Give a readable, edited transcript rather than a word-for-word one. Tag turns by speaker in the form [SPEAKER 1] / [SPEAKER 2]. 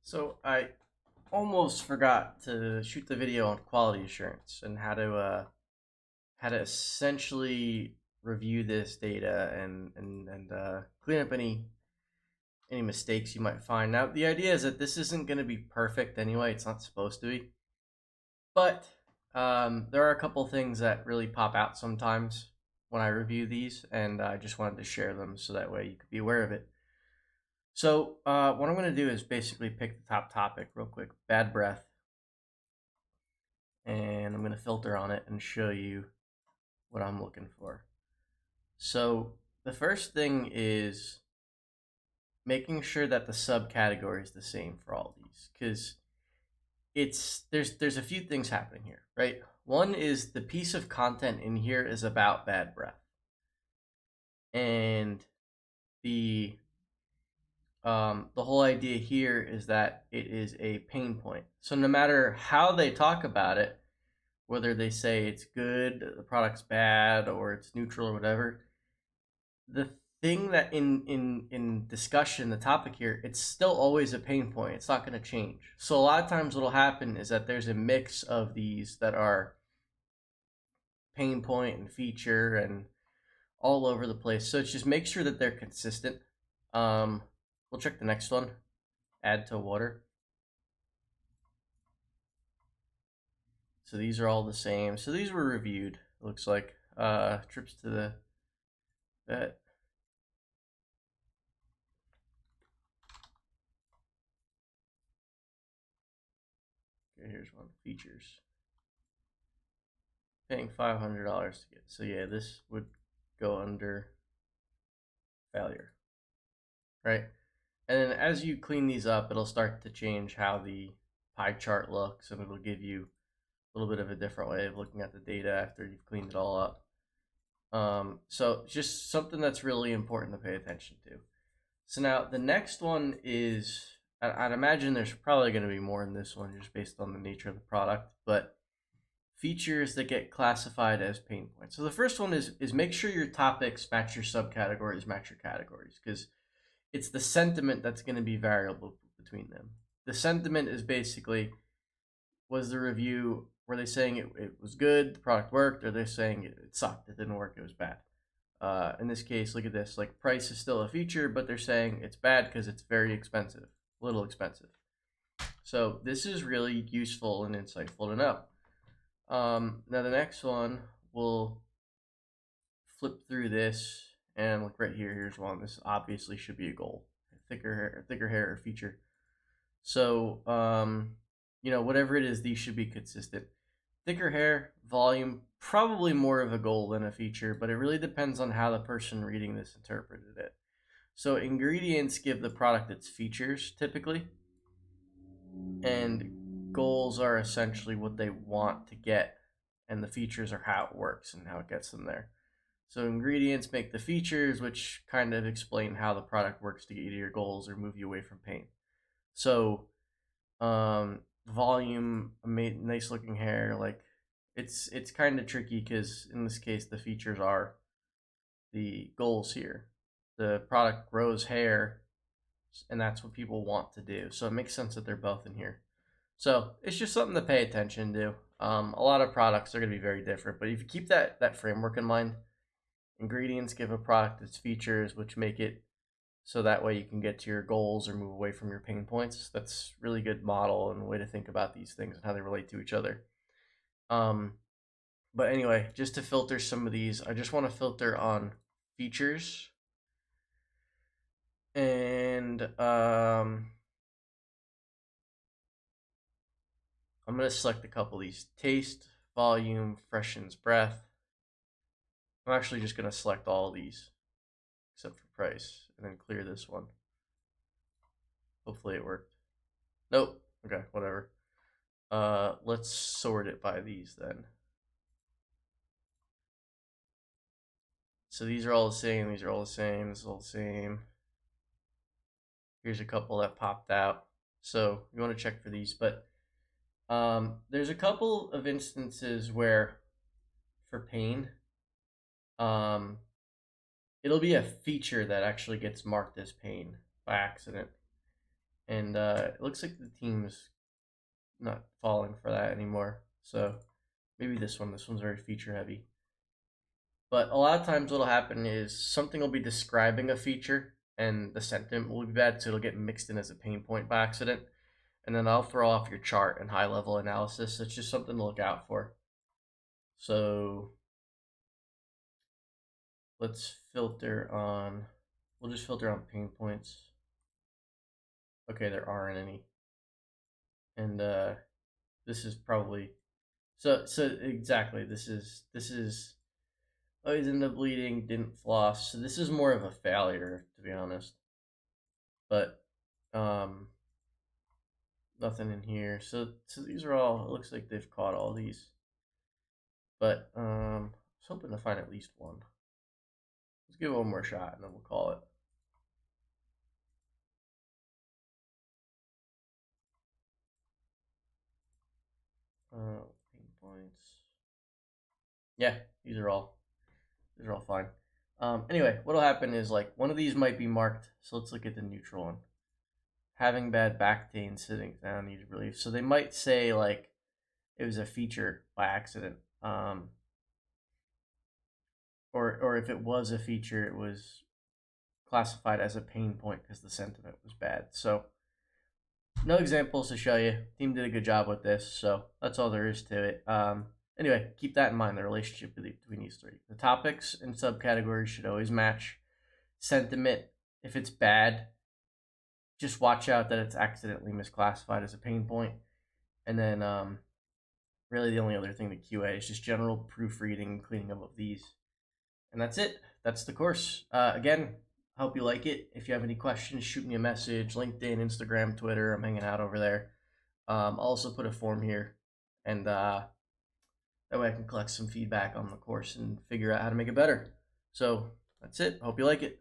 [SPEAKER 1] So I almost forgot to shoot the video on quality assurance and how to essentially review this data and clean up any mistakes you might find. Now the idea is that this isn't going to be perfect anyway. It's not supposed to be, but there are a couple things that really pop out sometimes when I review these, and I just wanted to share them so that way you could be aware of it. So what I'm going to do is basically pick the top topic real quick: bad breath, and I'm going to filter on it and show you what I'm looking for. So the first thing is making sure that the subcategory is the same for all these, because there's a few things happening here, right? One is the piece of content in here is about bad breath, and the the whole idea here is that it is a pain point. So no matter how they talk about it, whether they say it's good, the product's bad, or it's neutral or whatever, the thing that in discussion, the topic here, it's still always a pain point. It's not going to change. So a lot of times what'll happen is that there's a mix of these that are pain point and feature and all over the place. So just make sure that they're consistent. We'll check the next one, add to water. So these are all the same. So these were reviewed, it looks like. Trips to the vet. Okay, here's one, features. Paying $500 to get. So yeah, this would go under failure, right? And then as you clean these up, it'll start to change how the pie chart looks, and it'll give you a little bit of a different way of looking at the data after you've cleaned it all up. So just something that's really important to pay attention to. So now the next one is, I'd imagine there's probably going to be more in this one just based on the nature of the product, but features that get classified as pain points. So the first one is make sure your topics match your subcategories, match your categories, because it's the sentiment that's going to be variable between them. The sentiment is basically, was the review, were they saying it was good, the product worked, or they're saying it sucked, it didn't work, it was bad. In this case, look at this, like price is still a feature, but they're saying it's bad because it's very expensive, a little expensive. So this is really useful and insightful to know. Now the next one, we'll flip through this and look right here. Here's one. This obviously should be a goal. Thicker hair or feature. So, whatever it is, these should be consistent. Thicker hair, volume, probably more of a goal than a feature, but it really depends on how the person reading this interpreted it. So ingredients give the product its features typically, and goals are essentially what they want to get, and the features are how it works and how it gets them there. So ingredients make the features, which kind of explain how the product works to get you to your goals or move you away from pain. So volume, nice looking hair, like it's kind of tricky because in this case the features are the goals here. The product grows hair, and that's what people want to do. So it makes sense that they're both in here. So it's just something to pay attention to. A lot of products are going to be very different, but if you keep that framework in mind, ingredients give a product its features, which make it so that way you can get to your goals or move away from your pain points. That's really good model and way to think about these things and how they relate to each other. But anyway, just to filter some of these, I just want to filter on features. And I'm going to select a couple of these. Taste, volume, freshens breath. I'm actually just going to select all of these except for price and then clear this one. Hopefully it worked. Nope. Okay, whatever. Let's sort it by these then. So these are all the same. These are all the same. This is all the same. Here's a couple that popped out. So you want to check for these, but there's a couple of instances where for pain, it'll be a feature that actually gets marked as pain by accident. and it looks like the team's not falling for that anymore. So maybe this one's very feature heavy. But a lot of times what'll happen is something will be describing a feature and the sentiment will be bad, so it'll get mixed in as a pain point by accident. And then I'll throw off your chart and high level analysis. It's just something to look out for. So let's filter on, we'll just filter on pain points. Okay, there aren't any. And this is probably, so exactly, this is oh, he's in the bleeding, didn't floss. So this is more of a failure, to be honest. But nothing in here. So these are all, it looks like they've caught all these. But I was hoping to find at least one. Let's give it one more shot and then we'll call it. Pain points. Yeah, these are all fine. Anyway, what'll happen is like one of these might be marked. So let's look at the neutral one. Having bad back pain, sitting down, needed relief. So they might say like it was a feature by accident. Or if it was a feature, it was classified as a pain point because the sentiment was bad. So no examples to show you. Team did a good job with this, so that's all there is to it. Anyway, keep that in mind, the relationship between these three. The topics and subcategories should always match. Sentiment, if it's bad, just watch out that it's accidentally misclassified as a pain point. And then really the only other thing to QA is just general proofreading and cleaning up of these. And that's it. That's the course. Again, hope you like it. If you have any questions, shoot me a message. LinkedIn, Instagram, Twitter. I'm hanging out over there. I'll also put a form here. And that way I can collect some feedback on the course and figure out how to make it better. So that's it. Hope you like it.